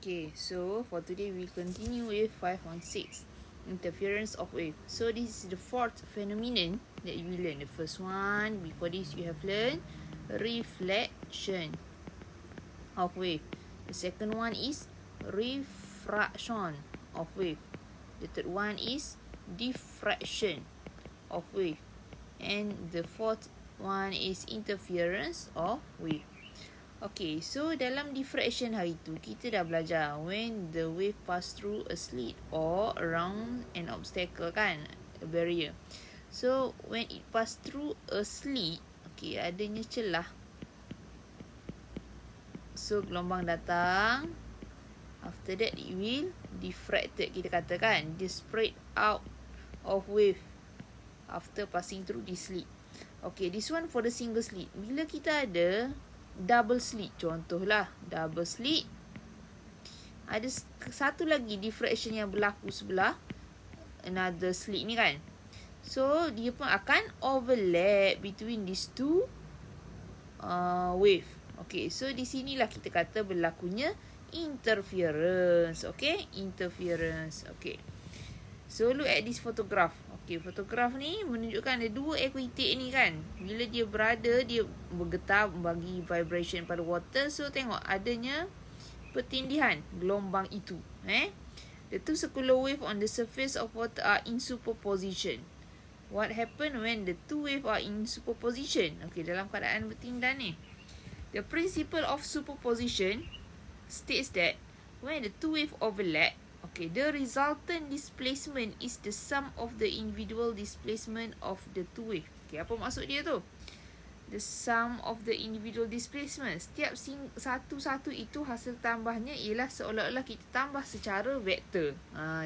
Okay, so for today we continue with 5.6, interference of wave. So this is the fourth phenomenon that you learn. The first one, before this you have learned reflection of wave. The second one is refraction of wave. The third one is diffraction of wave. And the fourth one is interference of wave. Okay, so dalam diffraction hari tu kita dah belajar when the wave pass through a slit or around an obstacle kan, a barrier. So when it pass through a slit, okay, adanya celah. So gelombang datang. After that it will diffracted, kita katakan, dia spread out of wave after passing through this slit. Okay, this one for the single slit. Bila kita ada double slit, contohlah double slit, ada satu lagi diffraction yang berlaku sebelah another slit ni kan. So dia pun akan overlap between these two wave. Okay, so di sinilah kita kata berlakunya interference. Okay, interference. Okay, so look at this photograph. Okay, fotograf ni menunjukkan ada dua aquatic ni kan. Bila dia berada, dia bergetar, bagi vibration pada water. So tengok adanya pertindihan gelombang itu. The two circular wave on the surface of water are in superposition. What happen when the two wave are in superposition? Okay, dalam keadaan bertindan ni. The principle of superposition states that when the two wave overlap, okay, the resultant displacement is the sum of the individual displacement of the two wave. Okay, apa maksud dia tu? The sum of the individual displacement. Setiap satu-satu itu hasil tambahnya ialah seolah-olah kita tambah secara vektor.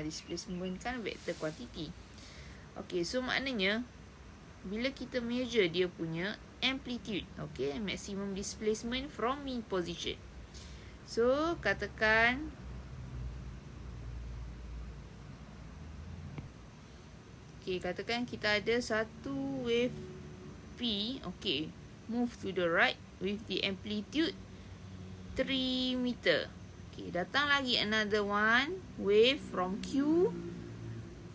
Displacement kan vektor quantity. Okay, so maknanya bila kita measure dia punya amplitude, okay, maximum displacement from mean position. So katakan katakan kita ada satu wave P, okay, move to the right with the amplitude 3 meter. Okay, datang lagi another one wave from Q,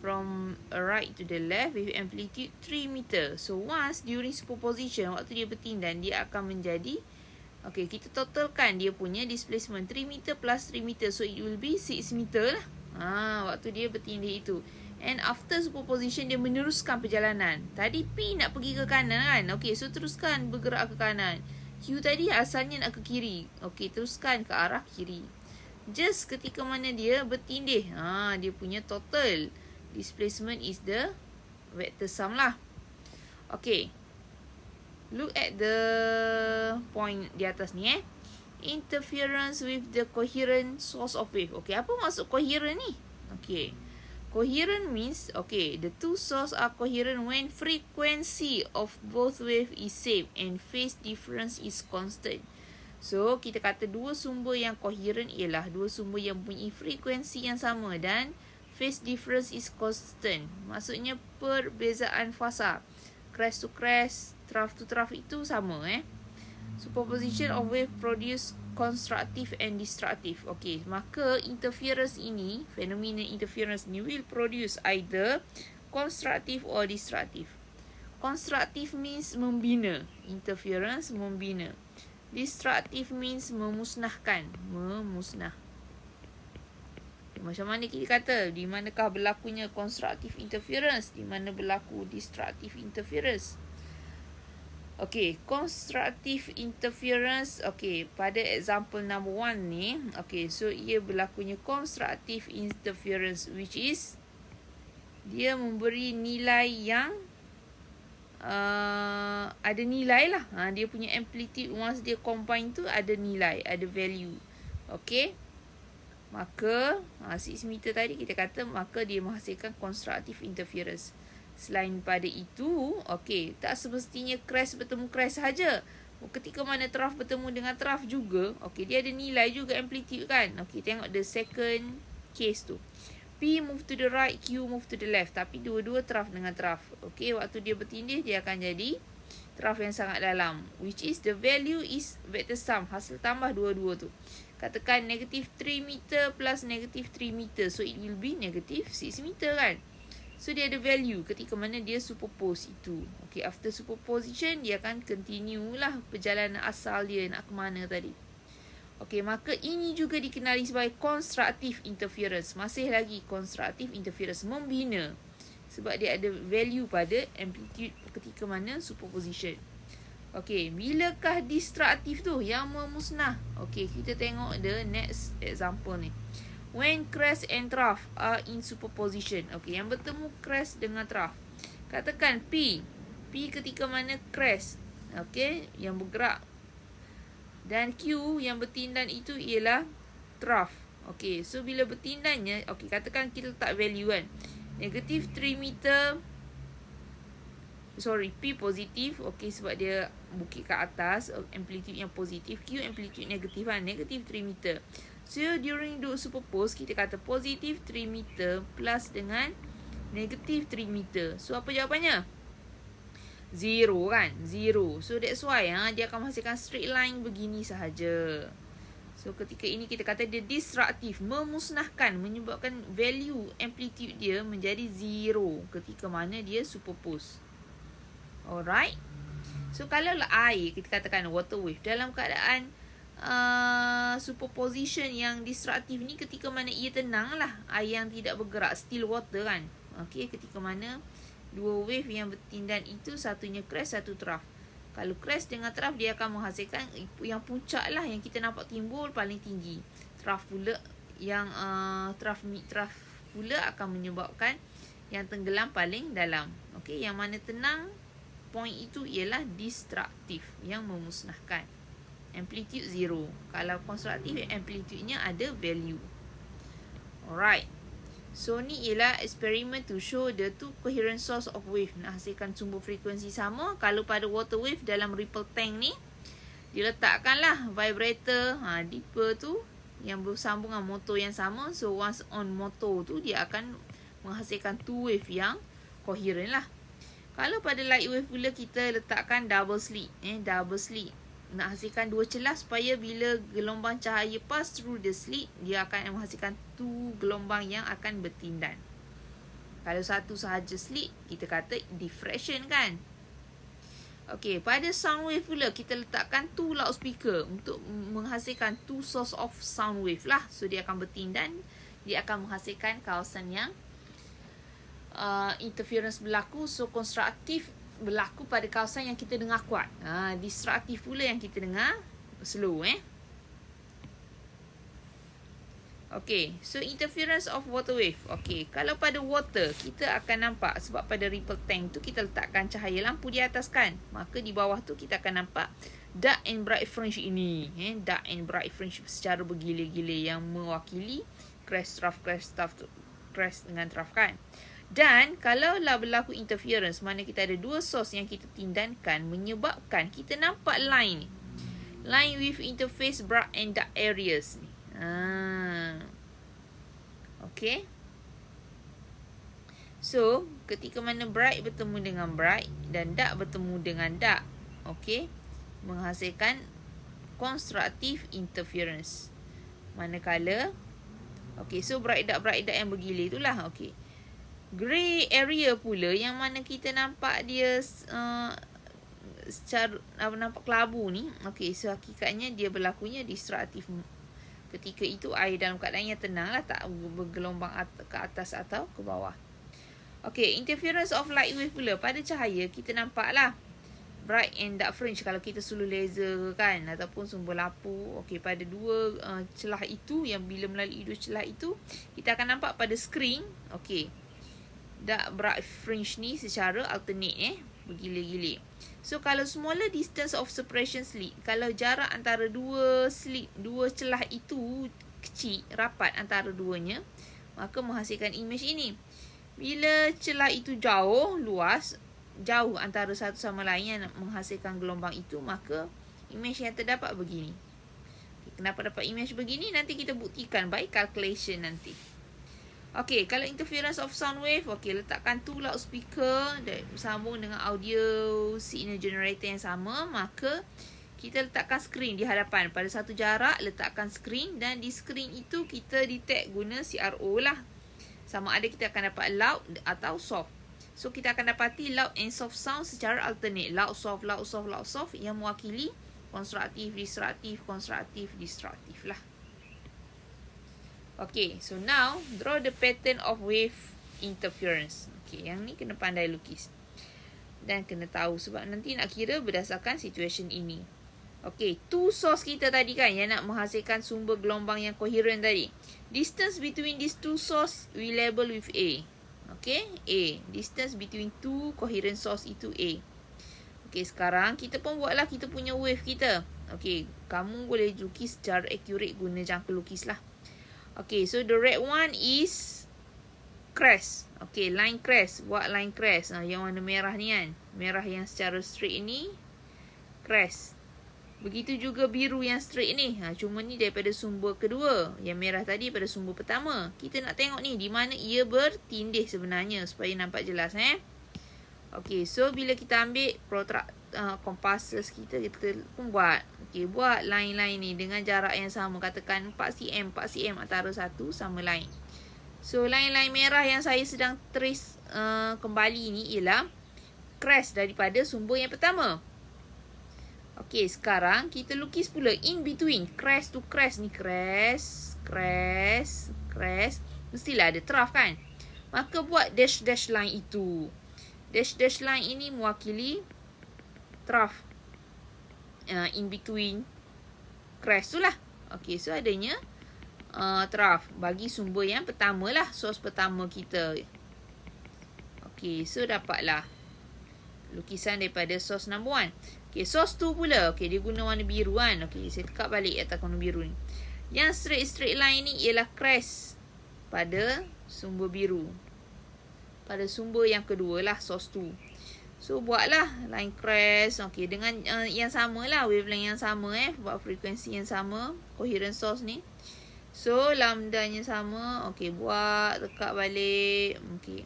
from right to the left with amplitude 3 meter. So once during superposition, waktu dia bertindan, dia akan menjadi, okay, kita totalkan dia punya displacement 3 meter plus 3 meter. So it will be 6 meter lah. Waktu dia bertindih itu. And after superposition, dia meneruskan perjalanan. Tadi P nak pergi ke kanan kan. Okay, so teruskan bergerak ke kanan. Q tadi asalnya nak ke kiri. Okay, teruskan ke arah kiri. Just ketika mana dia bertindih, dia punya total displacement is the vector sum lah. Okay, look at the point di atas ni interference with the coherent source of wave. Okay, apa maksud coherent ni? Okay, coherent means, okay, the two sources are coherent when frequency of both wave is same and phase difference is constant. So, kita kata dua sumber yang coherent ialah dua sumber yang mempunyai frekuensi yang sama dan phase difference is constant. Maksudnya perbezaan fasa, crest to crest, trough to trough itu sama. Superposition of wave produce constructive and destructive. Okay, maka interference ini, fenomena interference ni will produce either constructive or destructive. Constructive means membina, interference membina. Destructive means memusnahkan, memusnah. Macam mana kita kata, di manakah berlakunya constructive interference, di mana berlaku destructive interference? Okay, constructive interference, okay, pada example number 1 ni, okay, so ia berlakunya constructive interference which is dia memberi nilai yang ada nilai lah. Dia punya amplitude once dia combine tu ada nilai, ada value. Okay, maka 6 meter tadi kita kata maka dia menghasilkan constructive interference. Selain pada itu, okay, tak semestinya crest bertemu crest sahaja. Ketika mana trough bertemu dengan trough juga, okay, dia ada nilai juga amplitude kan. Okay, tengok the second case tu. P move to the right, Q move to the left. Tapi dua-dua trough dengan trough. Okay, waktu dia bertindih, dia akan jadi trough yang sangat dalam. Which is the value is vector sum, hasil tambah dua-dua tu. Katakan negative 3 meter plus negative 3 meter. So, it will be negative 6 meter kan. So, dia ada value ketika mana dia superpose itu. Okay, after superposition, dia akan continue lah perjalanan asal dia nak ke mana tadi. Okay, maka ini juga dikenali sebagai constructive interference. Masih lagi constructive interference, membina. Sebab dia ada value pada amplitude ketika mana superposition. Okay, bilakah destructive tu yang memusnah? Okay, kita tengok the next example ni. When crest and trough are in superposition. Okay, yang bertemu crest dengan trough. Katakan P. P ketika mana crest. Okay, yang bergerak. Dan Q yang bertindan itu ialah trough. Okay, so bila bertindannya, okay, katakan kita letak value kan. Negative 3 meter. Sorry, P positif. Okay, sebab dia bukit ke atas. Amplitude yang positif. Q amplitude negatif kan. Negative 3 meter. So, during do superpose, kita kata positif 3 meter plus dengan negatif 3 meter. So, apa jawapannya? 0 kan? 0. So, that's why dia akan menghasilkan straight line begini sahaja. So, ketika ini kita kata dia destructive. Memusnahkan. Menyebabkan value amplitude dia menjadi 0 ketika mana dia superpose. Alright. So, kalau air, kita katakan water wave. Dalam keadaan superposition yang destructive ni ketika mana ia tenang lah. Air yang tidak bergerak. Still water kan. Okay, ketika mana dua wave yang bertindan itu satunya crest, satu trough. Kalau crest dengan trough dia akan menghasilkan yang puncak lah yang kita nampak timbul paling tinggi. Trough pula yang trough pula akan menyebabkan yang tenggelam paling dalam. Okay, yang mana tenang point itu ialah destructive yang memusnahkan. Amplitude 0. Kalau constructive amplitude-nya ada value. Alright. So, ni ialah eksperimen to show the two coherent source of wave. Nak hasilkan sumber frekuensi sama. Kalau pada water wave dalam ripple tank ni, diletakkanlah vibrator dipper tu yang bersambung dengan motor yang sama. So, once on motor tu, dia akan menghasilkan two wave yang coherent lah. Kalau pada light wave pula, kita letakkan double slit. Double slit. Nak hasilkan dua celah supaya bila gelombang cahaya pass through the slit, dia akan menghasilkan two gelombang yang akan bertindan. Kalau satu sahaja slit, kita kata diffraction kan. Okey, pada sound wave pula, kita letakkan two loudspeaker untuk menghasilkan two source of sound wave lah. So, dia akan bertindan. Dia akan menghasilkan kawasan yang interference berlaku. So, konstruktif berlaku pada kawasan yang kita dengar kuat. Destruktif pula yang kita dengar slow. Okay, so interference of water wave. Okay, kalau pada water, kita akan nampak sebab pada ripple tank tu kita letakkan cahaya lampu di atas kan. Maka di bawah tu kita akan nampak dark and bright fringe ini. Dark and bright fringe secara bergila-gila yang mewakili crest dengan trough kan. Dan kalaulah berlaku interference, mana kita ada dua source yang kita tindankan, menyebabkan kita nampak line ni. Line with interface bright and dark areas ni. Okay. So, ketika mana bright bertemu dengan bright dan dark bertemu dengan dark, okay, menghasilkan constructive interference. Manakala, okay, so bright dark yang bergila itulah, okay. Grey area pula yang mana kita nampak dia secara nampak kelabu ni. Okey, so hakikatnya dia berlakunya destruktif. Ketika itu air dalam keadaan yang tenang lah, tak bergelombang ke atas atau ke bawah. Okey, interference of light wave pula pada cahaya kita nampaklah bright and dark fringe kalau kita suluh laser kan ataupun sumber lampu. Okey, pada dua celah itu, yang bila melalui dua celah itu kita akan nampak pada screen. Okey, dark bright fringe ni secara alternate bergila-gila. So, kalau smaller distance of separation slit, kalau jarak antara dua slit, dua celah itu kecil, rapat antara duanya, maka menghasilkan image ini. Bila celah itu jauh, luas, jauh antara satu sama lain yang menghasilkan gelombang itu, maka image yang terdapat begini. Kenapa dapat image begini? Nanti kita buktikan by calculation nanti. Okey, kalau interference of sound wave, okey, letakkan two loudspeaker dan sambung dengan audio signal generator yang sama, maka kita letakkan skrin di hadapan. Pada satu jarak, letakkan skrin. Dan di skrin itu, kita detect guna CRO lah. Sama ada kita akan dapat loud atau soft. So, kita akan dapati loud and soft sound secara alternate. Loud, soft, loud, soft, loud, soft. Yang mewakili konstruktif, destruktif lah. Okay, so now, draw the pattern of wave interference. Okay, yang ni kena pandai lukis. Dan kena tahu sebab nanti nak kira berdasarkan situasi ini. Okay, two source kita tadi kan yang nak menghasilkan sumber gelombang yang koheren tadi. Distance between these two source we label with A. Okay, A. Distance between two coherent source itu A. Okay, sekarang kita pun buatlah kita punya wave kita. Okay, kamu boleh lukis secara accurate guna jangka lukis lah. Okay, so the red one is crest. Okay, line crest. Buat line crest. Yang warna merah ni kan. Merah yang secara straight ni. Crest. Begitu juga biru yang straight ni. Cuma ni daripada sumber kedua. Yang merah tadi pada sumber pertama. Kita nak tengok ni. Di mana ia bertindih sebenarnya. Supaya nampak jelas. Okay, so bila kita ambil compasses kita pun buat. Okay, buat line-line ni dengan jarak yang sama. Katakan 4cm antara satu sama line. So, line-line merah yang saya sedang trace kembali ni ialah crest daripada sumber yang pertama. Okey, sekarang kita lukis pula in between. Crest to crest ni. Crest. Mestilah ada trough kan? Maka buat dash line itu. Dash line ini mewakili trough. In between crest tu lah. Okey, so adanya trough bagi sumber yang pertama lah, source pertama kita. Okey, so dapatlah lukisan daripada source number 1. Okey, source 2 pula. Okey, dia guna warna biru kan. Okey, saya tekan balik atas warna biru ni. Yang straight line ni ialah crest pada sumber biru. Pada sumber yang kedua lah, source 2. So, buatlah line crest. Okey, dengan yang sama lah, wavelength yang sama buat frekuensi yang sama, coherent source ni. So, lambdanya sama. Okey, buat, tekan balik. Okey.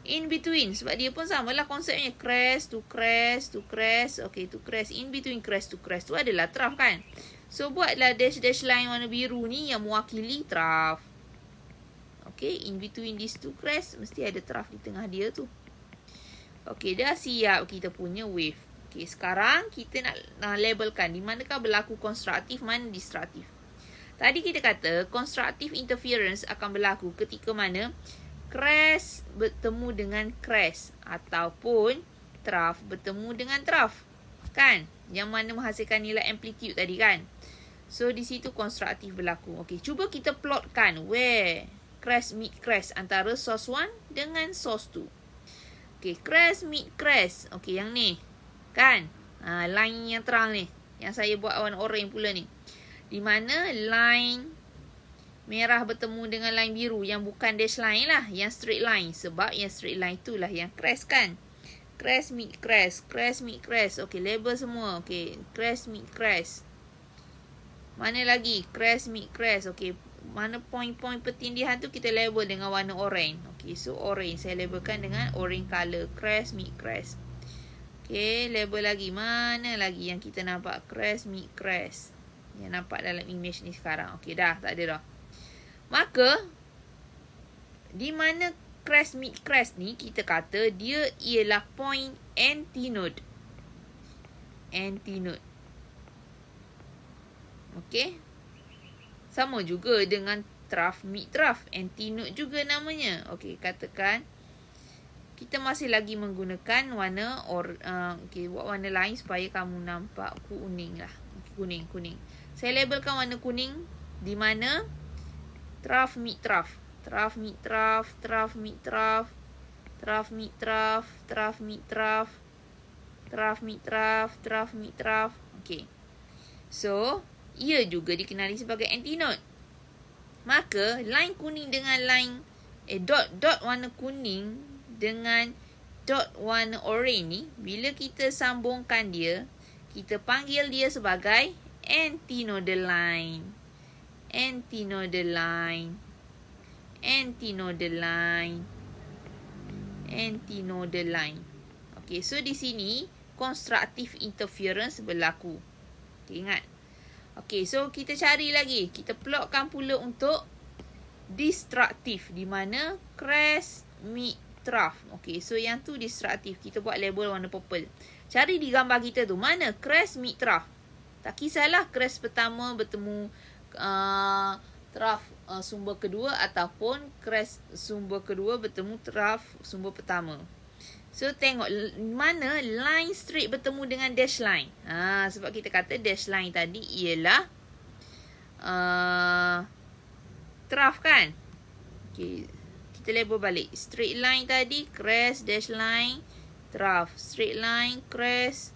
In between, sebab dia pun samalah konsepnya. Crest to crest to crest. Okey, to crest. In between crest to crest tu adalah trough kan. So, buatlah dash line warna biru ni yang mewakili trough. Okey, in between these two crest, mesti ada trough di tengah dia tu. Okey, dah siap kita punya wave. Okey, sekarang kita nak labelkan di manakah berlaku konstruktif, mana destruktif. Tadi kita kata constructive interference akan berlaku ketika mana crest bertemu dengan crest ataupun trough bertemu dengan trough. Kan? Yang mana menghasilkan nilai amplitude tadi kan? So, di situ konstruktif berlaku. Okey, cuba kita plotkan where crest meet crest antara source 1 dengan source 2. Okey, crest meet crest. Okey, yang ni. Kan? Line yang terang ni. Yang saya buat warna orange pula ni. Di mana line merah bertemu dengan line biru yang bukan dash line lah, yang straight line. Sebab yang straight line itulah yang crest kan. Crest meet crest, crest meet crest. Okey, label semua. Okey, crest meet crest. Mana lagi? Crest meet crest. Okey, mana point-point pertindihan tu kita label dengan warna orange. Okey, so orange saya labelkan dengan orange color. Crest meet crest. Okey, label lagi. Mana lagi yang kita nampak crest meet crest? Yang nampak dalam image ni sekarang. Okey, dah. Tak ada dah. Maka, di mana crest meet crest ni, kita kata dia ialah point antinode. Antinode. Okey. Sama juga dengan trough meet trough. Antinode juga namanya. Okey, katakan kita masih lagi menggunakan warna okey, buat warna lain supaya kamu nampak kuning lah. Kuning. Saya labelkan warna kuning di mana trough meet trough. Trough meet trough, trough meet trough, trough meet trough, trough meet trough, trough meet trough, trough meet trough. Okey. So, ia juga dikenali sebagai antinode. Maka, line kuning dengan line dot warna kuning dengan dot warna orange ni, bila kita sambungkan dia, kita panggil dia sebagai antinodal line. Antinodal line. Antinodal line. Antinodal line. Okey, so di sini constructive interference berlaku. Okay, ingat. Okay, so kita cari lagi. Kita plotkan pula untuk destruktif. Di mana crest, mid, trough. Okay, so yang tu destruktif. Kita buat label warna purple. Cari di gambar kita tu. Mana crest, mid, trough. Tak kisahlah crest pertama bertemu trough sumber kedua ataupun crest sumber kedua bertemu trough sumber pertama. So tengok mana line straight bertemu dengan dash line. Sebab kita kata dash line tadi ialah trough kan. Okay, kita label balik. Straight line tadi crest, dash line, trough. Straight line, crest.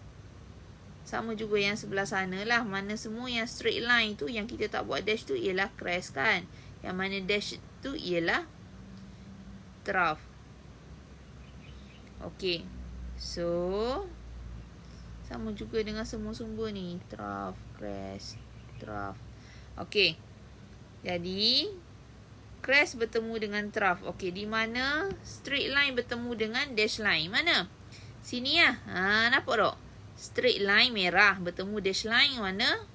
Sama juga yang sebelah sana lah. Mana semua yang straight line tu, yang kita tak buat dash tu ialah crest kan. Yang mana dash tu ialah trough. Okay. So, sama juga dengan semua sumber ni. Trough, crest, trough. Okay. Jadi, crest bertemu dengan trough. Okay, di mana straight line bertemu dengan dash line? Mana? Sini lah. Nampak tak? Straight line merah bertemu dash line warna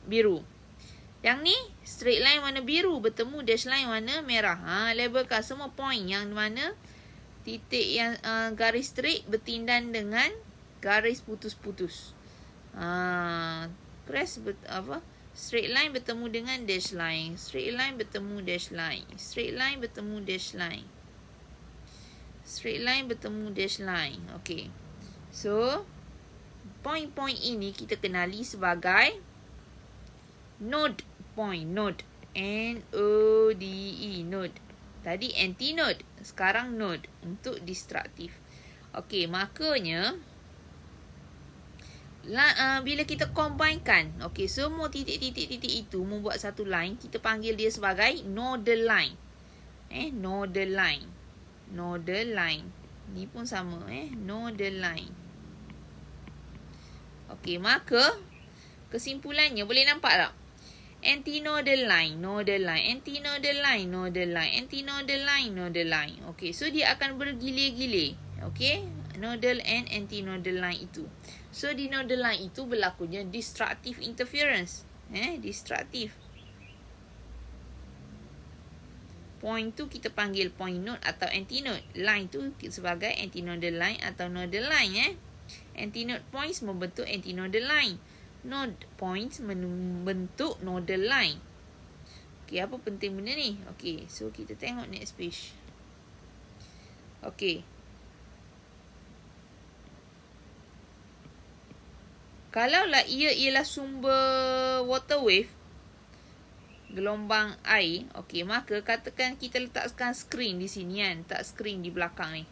biru. Yang ni straight line warna biru bertemu dash line warna merah. Labelkan semua point yang mana titik yang garis straight bertindan dengan garis putus-putus. Crest straight line bertemu dengan dash line. Straight line bertemu dash line. Straight line bertemu dash line. Straight line bertemu dash line. Okay. So, point-point ini kita kenali sebagai node point. Node. N-O-D-E. Node. Tadi anti-node. Sekarang node. Untuk destruktif. Okay. Makanya, bila kita combinekan. Okay. Semua titik-titik-titik itu membuat satu line. Kita panggil dia sebagai nodal line. Nodal line. Nodal line. Ni pun sama. Nodal line. Okey, maka kesimpulannya boleh nampak tak? Antinodal line, nodal line, antinodal line, nodal line, antinodal line, nodal line. Okey, so dia akan bergilir-gilir. Okey, nodal and antinodal line itu. So di nodal line itu berlakunya destructive interference. Destructive. Point tu kita panggil point node atau antinode. Line tu sebagai antinodal line atau nodal line. Antinode points membentuk antinodal line. Node points membentuk nodal line. Okey, apa penting benda ni? Okey, so kita tengok next page. Okey. Kalaulah ia ialah sumber water wave, gelombang air, okey, maka katakan kita letakkan screen di sini kan, letak screen di belakang ni.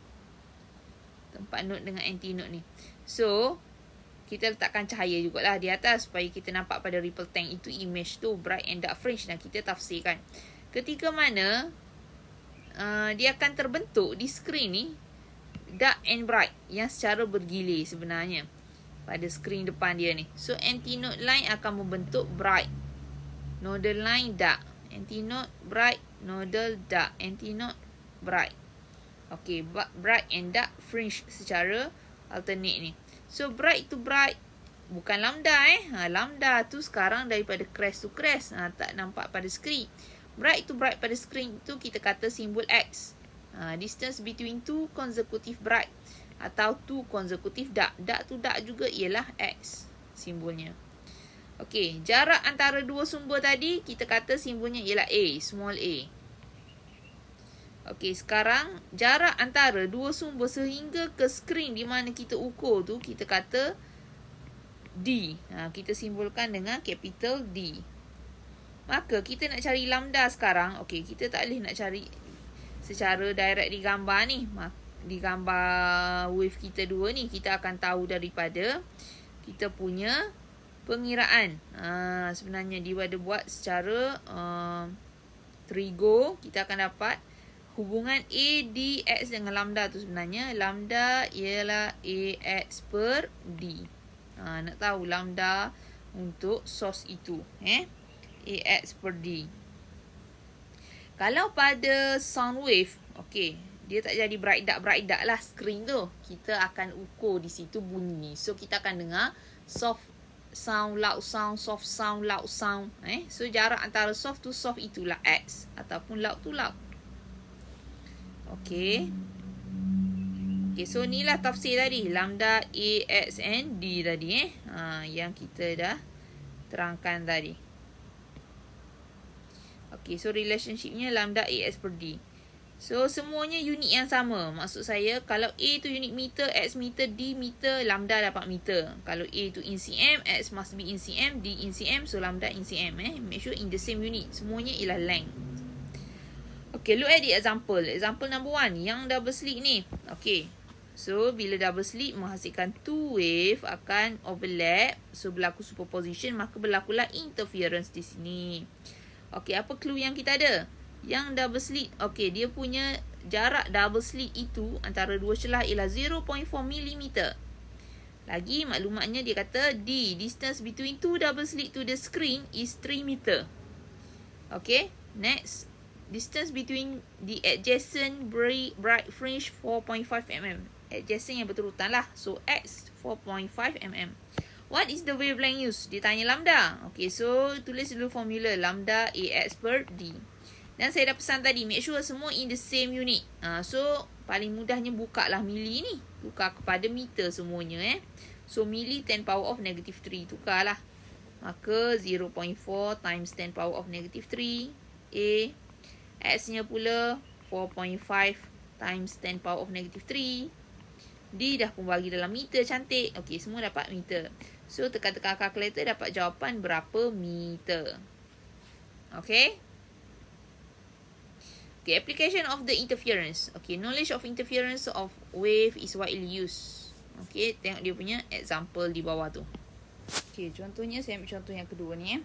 Tempat node dengan anti-node ni. So, kita letakkan cahaya jugalah di atas supaya kita nampak pada ripple tank itu image tu bright and dark fringe dan kita tafsirkan. Ketika mana dia akan terbentuk di screen ni dark and bright yang secara bergilir sebenarnya pada screen depan dia ni. So, anti-node line akan membentuk bright. Nodal line dark. Antinode bright. Nodal dark. Antinode bright. Okay. Bright and dark fringe secara alternate ni. So bright to bright. Bukan lambda lambda tu sekarang daripada crest to crest. Tak nampak pada screen. Bright to bright pada screen tu kita kata simbol X. Distance between two consecutive bright. Atau two consecutive dark. Dark to dark juga ialah X. Simbolnya. Okey, jarak antara dua sumber tadi kita kata simbolnya ialah A, small a. Okey, sekarang jarak antara dua sumber sehingga ke skrin di mana kita ukur tu kita kata D. Kita simbolkan dengan capital D. Maka kita nak cari lambda sekarang. Okey, kita tak boleh nak cari secara direct di gambar ni. Di gambar wave kita dua ni kita akan tahu daripada kita punya pengiraan. Sebenarnya dia ada buat secara trigo. Kita akan dapat hubungan A dx dengan lambda tu sebenarnya. Lambda ialah AX per D. Nak tahu lambda untuk source itu. AX per D. Kalau pada sound wave, okey, dia tak jadi bright dark lah screen tu. Kita akan ukur di situ bunyi. So, kita akan dengar soft sound, loud sound, soft sound, loud sound. So jarak antara soft to soft itulah X, ataupun loud to loud. Okay, so ni lah tafsir tadi, lambda A, X and D tadi yang kita dah terangkan tadi. Okay, so relationshipnya lambda A, X per D. So semuanya unit yang sama. Maksud saya, kalau A tu unit meter, X meter, D meter, lambda dapat meter. Kalau A tu in cm, X must be in cm, D in cm, so lambda in cm. Make sure in the same unit. Semuanya ialah length. Okay, look at the example. Example number 1, yang double slit ni. Okay, so bila double slit menghasilkan two wave akan overlap. So berlaku superposition, maka berlakulah interference di sini. Okay, apa clue yang kita ada? Yang double slit, okay, dia punya jarak double slit itu antara dua celah ialah 0.4 mm. Lagi maklumatnya dia kata D, distance between two double slit to the screen is 3 meter. Okay, next, distance between the adjacent bright fringe 4.5 mm. Adjacent yang berurutan lah. So X 4.5 mm. What is the wavelength used? Dia tanya lambda. Okay, so tulis dulu formula lambda AX per D. Dan saya dah pesan tadi, make sure semua in the same unit. So paling mudahnya buka lah mili ni. Tukar kepada meter semuanya. So mili 10 power of negative 3. Tukarlah. Maka 0.4 times 10 power of negative 3. A. X-nya pula 4.5 times 10 power of negative 3. D dah pun bagi dalam meter, cantik. Okay, semua dapat meter. So tekan-tekan kalkulator dapat jawapan berapa meter. Okay. Okay, application of the interference. Okay, knowledge of interference of wave is widely used. Okay, tengok dia punya example di bawah tu. Okay, contohnya saya ambil contoh yang kedua ni.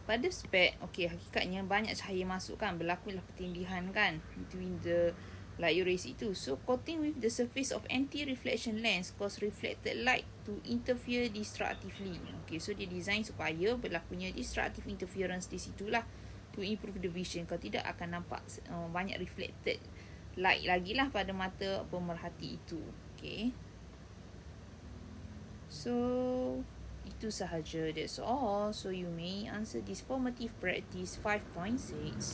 Pada spek, okay, hakikatnya banyak cahaya masuk kan. Berlakulah pertindihan kan between the light rays itu. So, coating with the surface of anti-reflection lens cause reflected light to interfere destructively. Okay, so dia design supaya berlakunya destructive interference di situlah. To improve the vision. Kalau tidak akan nampak banyak reflected light lagi lah pada mata pemerhati itu. Okay. So itu sahaja. That's all. So you may answer this formative practice 5.6.